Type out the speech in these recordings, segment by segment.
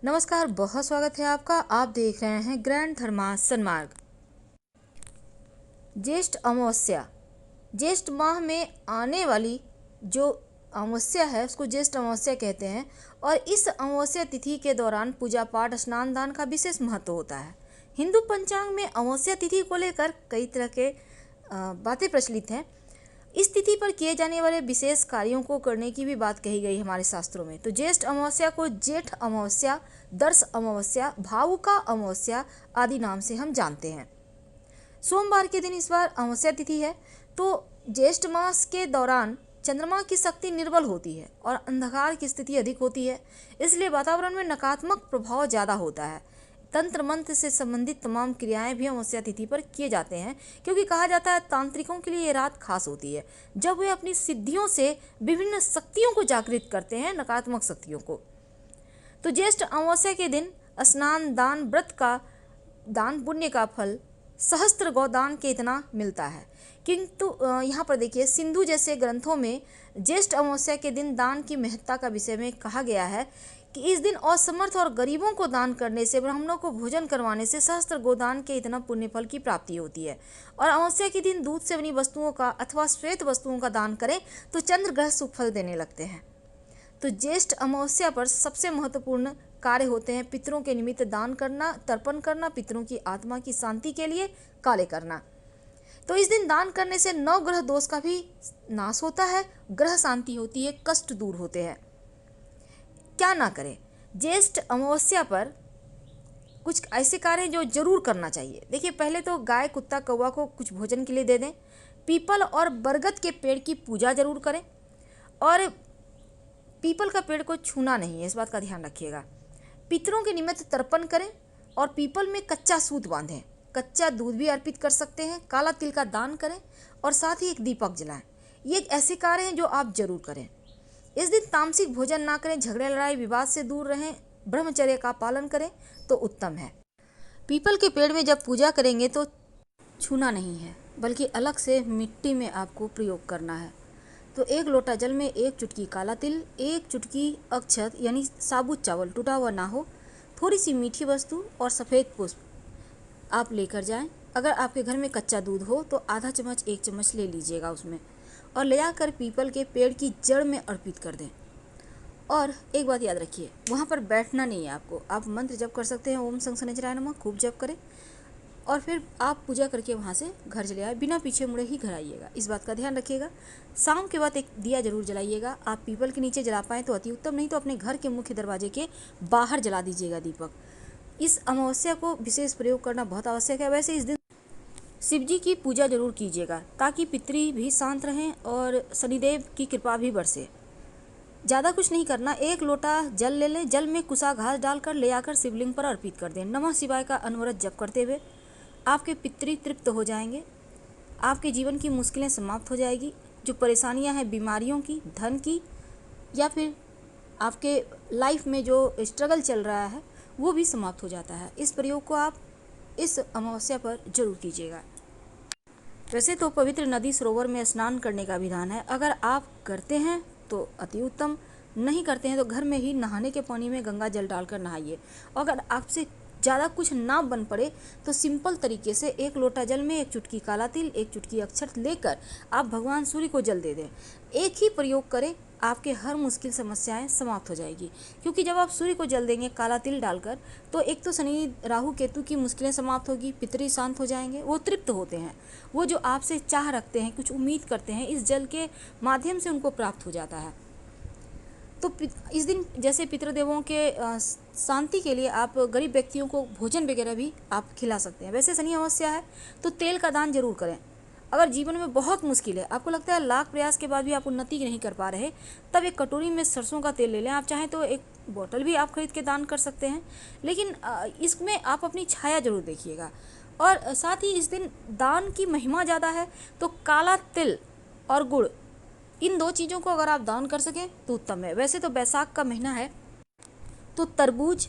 नमस्कार, बहुत स्वागत है आपका। आप देख रहे हैं ग्रैंड धर्मा सन्मार्ग। ज्येष्ठ अमावस्या, ज्येष्ठ माह में आने वाली जो अमावस्या है उसको ज्येष्ठ अमावस्या कहते हैं। और इस अमावस्या तिथि के दौरान पूजा पाठ, स्नान दान का विशेष महत्व होता है। हिंदू पंचांग में अमावस्या तिथि को लेकर कई तरह के बातें प्रचलित हैं। इस तिथि पर किए जाने वाले विशेष कार्यों को करने की भी बात कही गई हमारे शास्त्रों में। तो ज्येष्ठ अमावस्या को जेठ अमावस्या, दर्श अमावस्या, भावुका अमावस्या आदि नाम से हम जानते हैं। सोमवार के दिन इस बार अमावस्या तिथि है। तो ज्येष्ठ मास के दौरान चंद्रमा की शक्ति निर्बल होती है और अंधकार की स्थिति अधिक होती है, इसलिए वातावरण में नकारात्मक प्रभाव ज़्यादा होता है। तंत्र मंत्र से संबंधित तमाम क्रियाएं भी अमावस्या तिथि पर किए जाते हैं, क्योंकि कहा जाता है तांत्रिकों के लिए ये रात खास होती है जब वे अपनी सिद्धियों से विभिन्न शक्तियों को जागृत करते हैं, नकारात्मक शक्तियों को। तो ज्येष्ठ अमावस्या के दिन स्नान दान, व्रत का दान, पुण्य का फल सहस्त्र गौदान के इतना मिलता है। किंतु यहाँ पर देखिए, सिंधु जैसे ग्रंथों में ज्येष्ठ अमावस्या के दिन दान की महत्ता का विषय में कहा गया है कि इस दिन असमर्थ और गरीबों को दान करने से, ब्राह्मणों को भोजन करवाने से सहस्त्र गोदान के इतना पुण्य फल की प्राप्ति होती है। और अमावस्या के दिन दूध से बनी वस्तुओं का अथवा श्वेत वस्तुओं का दान करें तो चंद्र ग्रह सुफल देने लगते हैं। तो ज्येष्ठ अमावस्या पर सबसे महत्वपूर्ण कार्य होते हैं पितरों के निमित्त दान करना, तर्पण करना, पितरों की आत्मा की शांति के लिए कार्य करना। तो इस दिन दान करने से नवग्रह दोष का भी नाश होता है, ग्रह शांति होती है, कष्ट दूर होते हैं। क्या ना करें, ज्येष्ठ अमावस्या पर कुछ ऐसे कार्य हैं जो जरूर करना चाहिए। देखिए, पहले तो गाय, कुत्ता, कौवा को कुछ भोजन के लिए दे दें। पीपल और बरगद के पेड़ की पूजा जरूर करें। और पीपल का पेड़ को छूना नहीं है, इस बात का ध्यान रखिएगा। पितरों के निमित्त तर्पण करें और पीपल में कच्चा सूत बांधें। कच्चा दूध भी अर्पित कर सकते हैं। काला तिल का दान करें और साथ ही एक दीपक जलाएं। ये ऐसे कार्य हैं जो आप जरूर करें। इस दिन तामसिक भोजन ना करें, झगड़े लड़ाई विवाद से दूर रहें, ब्रह्मचर्य का पालन करें तो उत्तम है। पीपल के पेड़ में जब पूजा करेंगे तो छूना नहीं है, बल्कि अलग से मिट्टी में आपको प्रयोग करना है। तो 1 लोटा जल में 1 चुटकी काला तिल, 1 चुटकी अक्षत यानी साबुत चावल, टूटा हुआ ना हो, थोड़ी सी मीठी वस्तु और सफ़ेद पुष्प आप लेकर जाएं। अगर आपके घर में कच्चा दूध हो तो आधा चम्मच, 1 चम्मच ले लीजिएगा उसमें, और ले जाकर पीपल के पेड़ की जड़ में अर्पित कर दें। और एक बात याद रखिए, वहाँ पर बैठना नहीं है आपको। आप मंत्र जप कर सकते हैं, ओम शंखचूड़ाय नमः, खूब जप करें और फिर आप पूजा करके वहाँ से घर चले आए। बिना पीछे मुड़े ही घर आइएगा, इस बात का ध्यान रखिएगा। शाम के बाद एक दिया जरूर जलाइएगा। आप पीपल के नीचे जला पाएँ तो अति उत्तम, नहीं तो अपने घर के मुख्य दरवाजे के बाहर जला दीजिएगा दीपक। इस अमावस्या को विशेष प्रयोग करना बहुत आवश्यक है। वैसे इस दिन शिव जी की पूजा जरूर कीजिएगा ताकि पितृ भी शांत रहें और शनिदेव की कृपा भी बरसे। ज़्यादा कुछ नहीं करना, 1 लोटा जल ले लें, जल में कुसा घास डालकर ले आकर शिवलिंग पर अर्पित कर दें। नमः शिवाय का अनवरत जप करते हुए आपके पितृ तृप्त हो जाएंगे। आपके जीवन की मुश्किलें समाप्त हो जाएगी। जो परेशानियां हैं बीमारियों की, धन की, या फिर आपके लाइफ में जो स्ट्रगल चल रहा है वो भी समाप्त हो जाता है। इस प्रयोग को आप इस अमावस्या पर जरूर कीजिएगा। वैसे तो पवित्र नदी सरोवर में स्नान करने का विधान है। अगर आप करते हैं तो अति उत्तम, नहीं करते हैं तो घर में ही नहाने के पानी में गंगा जल डालकर नहाइए। अगर आपसे ज़्यादा कुछ ना बन पड़े तो सिंपल तरीके से 1 लोटा जल में 1 चुटकी काला तिल, 1 चुटकी अक्षत लेकर आप भगवान सूर्य को जल दे दें। एक ही प्रयोग करें, आपके हर मुश्किल समस्याएं समाप्त हो जाएगी। क्योंकि जब आप सूर्य को जल देंगे काला तिल डालकर, तो एक तो शनि राहु केतु की मुश्किलें समाप्त होगी, पितृ शांत हो जाएंगे, वो तृप्त होते हैं। वो जो आपसे चाह रखते हैं, कुछ उम्मीद करते हैं, इस जल के माध्यम से उनको प्राप्त हो जाता है। तो इस दिन जैसे पितृदेवों के शांति के लिए आप गरीब व्यक्तियों को भोजन वगैरह भी आप खिला सकते हैं। वैसे शनि अमावस्या है तो तेल का दान जरूर करें। अगर जीवन में बहुत मुश्किल है, आपको लगता है लाख प्रयास के बाद भी आप उन्नति नहीं कर पा रहे, तब एक कटोरी में सरसों का तेल ले लें। आप चाहें तो एक बोतल भी आप खरीद के दान कर सकते हैं, लेकिन इसमें आप अपनी छाया जरूर देखिएगा। और साथ ही इस दिन दान की महिमा ज़्यादा है, तो काला तिल और गुड़, इन 2 चीज़ों को अगर आप दान कर सकें तो उत्तम है। वैसे तो बैसाख का महीना है तो तरबूज,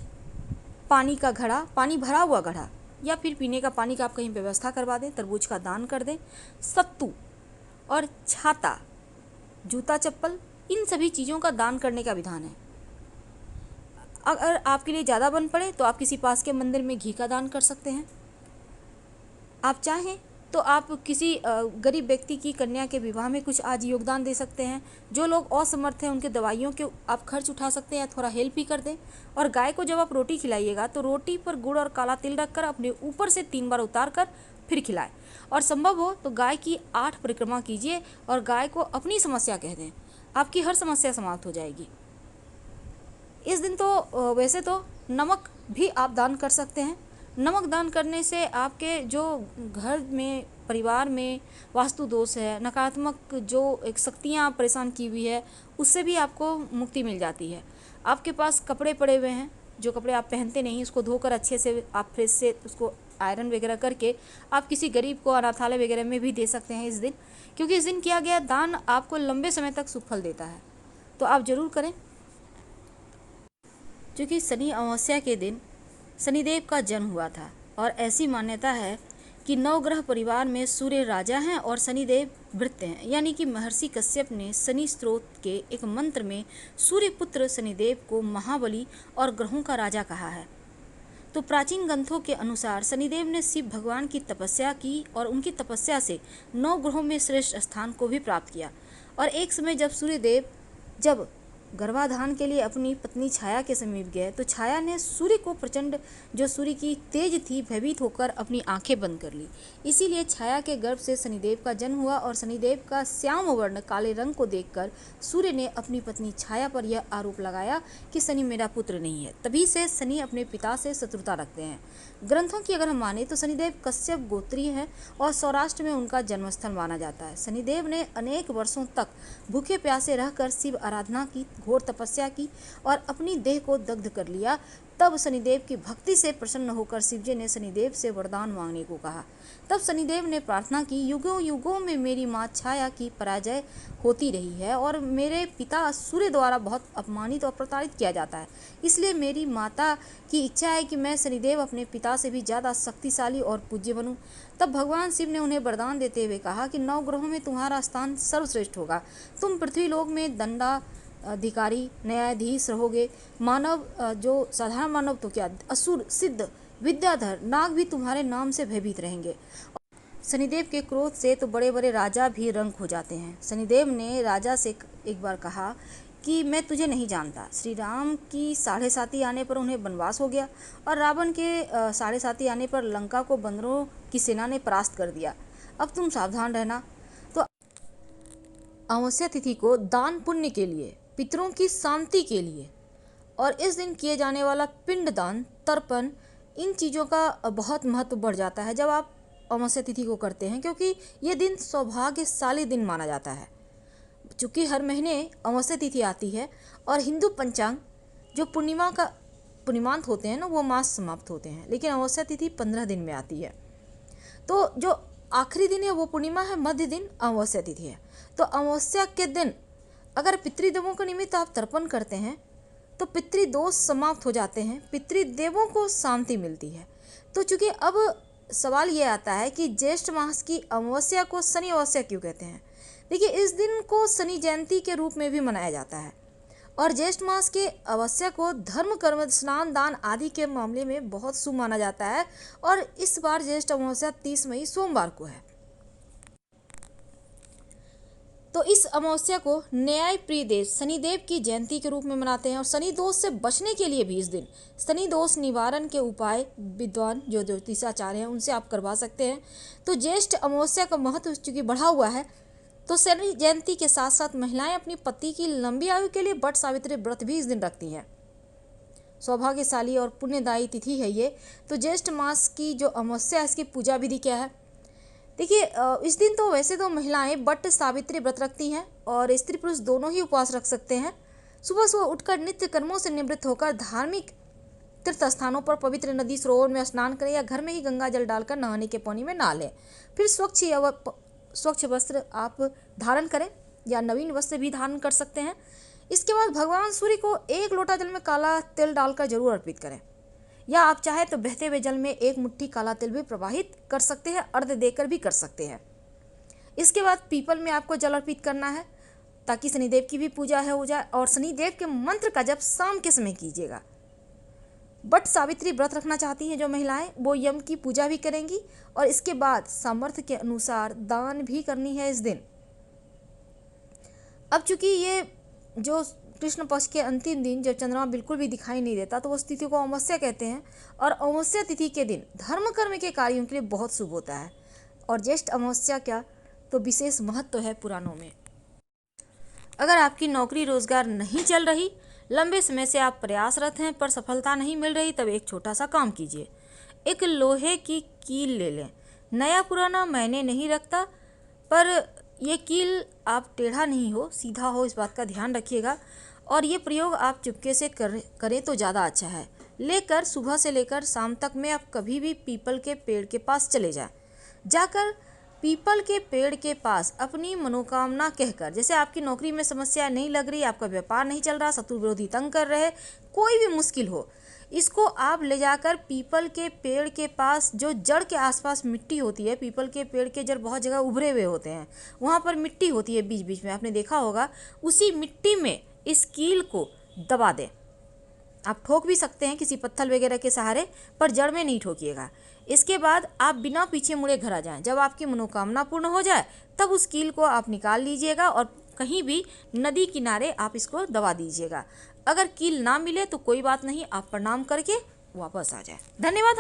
पानी का घड़ा, पानी भरा हुआ घड़ा या फिर पीने का पानी का आप कहीं व्यवस्था करवा दें, तरबूज का दान कर दें। सत्तू और छाता, जूता चप्पल, इन सभी चीज़ों का दान करने का विधान है। अगर आपके लिए ज़्यादा बन पड़े तो आप किसी पास के मंदिर में घी का दान कर सकते हैं। आप चाहें तो आप किसी गरीब व्यक्ति की कन्या के विवाह में कुछ आज योगदान दे सकते हैं। जो लोग असमर्थ हैं उनके दवाइयों के आप खर्च उठा सकते हैं, थोड़ा हेल्प भी कर दें। और गाय को जब आप रोटी खिलाइएगा तो रोटी पर गुड़ और काला तिल रखकर अपने ऊपर से 3 बार उतार कर फिर खिलाएं। और संभव हो तो गाय की 8 परिक्रमा कीजिए और गाय को अपनी समस्या कह दें, आपकी हर समस्या समाप्त हो जाएगी। इस दिन तो वैसे तो नमक भी आप दान कर सकते हैं। नमक दान करने से आपके जो घर में परिवार में वास्तु दोष है, नकारात्मक जो एक शक्तियाँ परेशान की हुई है, उससे भी आपको मुक्ति मिल जाती है। आपके पास कपड़े पड़े हुए हैं, जो कपड़े आप पहनते नहीं, उसको धोकर अच्छे से आप फ्रेश से उसको आयरन वगैरह करके आप किसी गरीब को अनाथालय वगैरह में भी दे सकते हैं इस दिन, क्योंकि इस दिन किया गया दान आपको लंबे समय तक सुफल देता है। तो आप ज़रूर करें। क्योंकि शनि अमावस्या के दिन शनिदेव का जन्म हुआ था और ऐसी मान्यता है कि नवग्रह परिवार में सूर्य राजा हैं और शनिदेव भृत्य हैं, यानी कि महर्षि कश्यप ने शनि स्त्रोत के एक मंत्र में सूर्य पुत्र शनिदेव को महाबली और ग्रहों का राजा कहा है। तो प्राचीन ग्रंथों के अनुसार शनिदेव ने शिव भगवान की तपस्या की और उनकी तपस्या से 9 ग्रहों में श्रेष्ठ स्थान को भी प्राप्त किया। और एक समय जब सूर्यदेव जब गर्भाधान के लिए अपनी पत्नी छाया के समीप गए तो छाया ने सूर्य को प्रचंड जो सूर्य की तेज थी भयभीत होकर अपनी आंखें बंद कर ली। इसीलिए छाया के गर्भ से शनिदेव का जन्म हुआ और शनिदेव का श्याम वर्ण काले रंग को देखकर सूर्य ने अपनी पत्नी छाया पर यह आरोप लगाया कि शनि मेरा पुत्र नहीं है। तभी से शनि अपने पिता से शत्रुता रखते हैं। ग्रंथों की अगर हम माने तो शनिदेव कश्यप गोत्रीय है और सौराष्ट्र में उनका जन्मस्थल माना जाता है। शनिदेव ने अनेक वर्षों तक भूखे प्यासे रहकर शिव आराधना की, घोर तपस्या की और अपनी देह को दग्ध कर लिया। तब शनिदेव की भक्ति से प्रसन्न होकर शिवजी ने शनिदेव से वरदान मांगने को कहा। तब शनिदेव ने प्रार्थना की, युगों युगों में मेरी माँ छाया की पराजय होती रही है और मेरे पिता सूर्य द्वारा बहुत अपमानित और प्रताड़ित किया जाता है। इसलिए मेरी माता की इच्छा है कि मैं शनिदेव अपने पिता से भी ज़्यादा शक्तिशाली और पूज्य बनूं। तब भगवान शिव ने उन्हें वरदान देते हुए कहा कि 9 ग्रहों में तुम्हारा स्थान सर्वश्रेष्ठ होगा। तुम पृथ्वीलोक में दंडा अधिकारी न्यायाधीश रहोगे। मानव जो साधारण मानव तो क्या, असुर सिद्ध विद्याधर नाग भी तुम्हारे नाम से भयभीत रहेंगे। शनिदेव के क्रोध से तो बड़े बड़े राजा भी रंक हो जाते हैं। शनिदेव ने राजा से एक बार कहा कि मैं तुझे नहीं जानता। श्री राम की 7.5 आने पर उन्हें वनवास हो गया और रावण के 7.5 आने पर लंका को बंदरों की सेना ने परास्त कर दिया। अब तुम सावधान रहना। तो अमावस्या तिथि को दान पुण्य के लिए, पितरों की शांति के लिए और इस दिन किए जाने वाला पिंडदान, तर्पण, इन चीज़ों का बहुत महत्व बढ़ जाता है जब आप अमावस्या तिथि को करते हैं, क्योंकि ये दिन सौभाग्यशाली दिन माना जाता है। चूँकि हर महीने अमावस्या तिथि आती है और हिंदू पंचांग जो पूर्णिमांत होते हैं ना, वो मास समाप्त होते हैं, लेकिन अमावस्या तिथि 15 दिन में आती है। तो जो आखिरी दिन है वो पूर्णिमा है, मध्य दिन अमावस्या तिथि है। तो अमावस्या के दिन अगर पितृदेवों के निमित्त आप तर्पण करते हैं तो पितृदोष समाप्त हो जाते हैं, पितृदेवों को शांति मिलती है। तो चूँकि अब सवाल ये आता है कि ज्येष्ठ मास की अमावस्या को शनि अमावस्या क्यों कहते हैं। देखिए, इस दिन को शनि जयंती के रूप में भी मनाया जाता है और ज्येष्ठ मास के अमावस्या को धर्म कर्म स्नान दान आदि के मामले में बहुत शुभ माना जाता है। और इस बार ज्येष्ठ अमावस्या 30 मई सोमवार को है। तो इस अमावस्या को न्याय प्रिय देव शनिदेव की जयंती के रूप में मनाते हैं और शनि दोष से बचने के लिए भी इस दिन शनि दोष निवारण के उपाय विद्वान जो ज्योतिषाचार्य हैं उनसे आप करवा सकते हैं। तो ज्येष्ठ अमावस्या का महत्व चूँकि बढ़ा हुआ है, तो शनि जयंती के साथ साथ महिलाएं अपनी पति की लंबी आयु के लिए वट सावित्री व्रत भी इस दिन रखती हैं। सौभाग्यशाली और पुण्यदायी तिथि है ये। तो ज्येष्ठ मास की जो अमावस्या है, इसकी पूजा विधि क्या है। देखिए, इस दिन तो वैसे तो महिलाएं वट सावित्री व्रत रखती हैं और स्त्री पुरुष दोनों ही उपवास रख सकते हैं। सुबह सुबह उठकर नित्य कर्मों से निवृत्त होकर धार्मिक तीर्थ स्थानों पर पवित्र नदी सरोवर में स्नान करें या घर में ही गंगा जल डालकर नहाने के पानी में नहा लें। फिर स्वच्छ वस्त्र आप धारण करें या नवीन वस्त्र भी धारण कर सकते हैं। इसके बाद भगवान सूर्य को 1 लोटा जल में काला तिल डालकर जरूर अर्पित करें, या आप चाहे तो बहते हुए जल में 1 मुट्ठी काला तिल भी प्रवाहित कर सकते हैं, अर्घ्य देकर भी कर सकते हैं। इसके बाद पीपल में आपको जल अर्पित करना है ताकि शनिदेव की भी पूजा हो जाए और शनिदेव के मंत्र का जप शाम के समय कीजिएगा। बट सावित्री व्रत रखना चाहती हैं जो महिलाएं, वो यम की पूजा भी करेंगी और इसके बाद सामर्थ्य के अनुसार दान भी करनी है इस दिन। अब चूंकि ये जो कृष्ण पक्ष के अंतिम दिन जब चंद्रमा बिल्कुल भी दिखाई नहीं देता तो उस तिथि को अमावस्या कहते हैं और अमावस्या तिथि के दिन धर्म कर्म के कार्यों के लिए बहुत शुभ होता है। और ज्येष्ठ अमावस्या क्या तो विशेष महत्व है पुराणों में। अगर आपकी नौकरी रोजगार नहीं चल रही, लंबे समय से आप प्रयासरत हैं पर सफलता नहीं मिल रही, तब एक छोटा सा काम कीजिए। एक लोहे की कील ले लें। नया पुराना मायने नहीं रखता, पर ये कील आप टेढ़ा नहीं हो, सीधा हो, इस बात का ध्यान रखिएगा। और ये प्रयोग आप चुपके से करें तो ज़्यादा अच्छा है। लेकर सुबह से लेकर शाम तक में आप कभी भी पीपल के पेड़ के पास चले जाएं। जाकर पीपल के पेड़ के पास अपनी मनोकामना कहकर, जैसे आपकी नौकरी में समस्या नहीं लग रही, आपका व्यापार नहीं चल रहा, शत्रु विरोधी तंग कर रहे, कोई भी मुश्किल हो, इसको आप ले जाकर पीपल के पेड़ के पास, जो जड़ के आसपास मिट्टी होती है, पीपल के पेड़ के जड़ बहुत जगह उभरे हुए होते हैं, वहाँ पर मिट्टी होती है बीच बीच में, आपने देखा होगा, उसी मिट्टी में इस कील को दबा दें। आप ठोक भी सकते हैं किसी पत्थर वगैरह के सहारे, पर जड़ में नहीं ठोकिएगा। इसके बाद आप बिना पीछे मुड़े घर आ जाएं। जब आपकी मनोकामना पूर्ण हो जाए तब उस कील को आप निकाल लीजिएगा और कहीं भी नदी किनारे आप इसको दबा दीजिएगा। अगर कील ना मिले तो कोई बात नहीं, आप प्रणाम करके वापस आ जाए। धन्यवाद।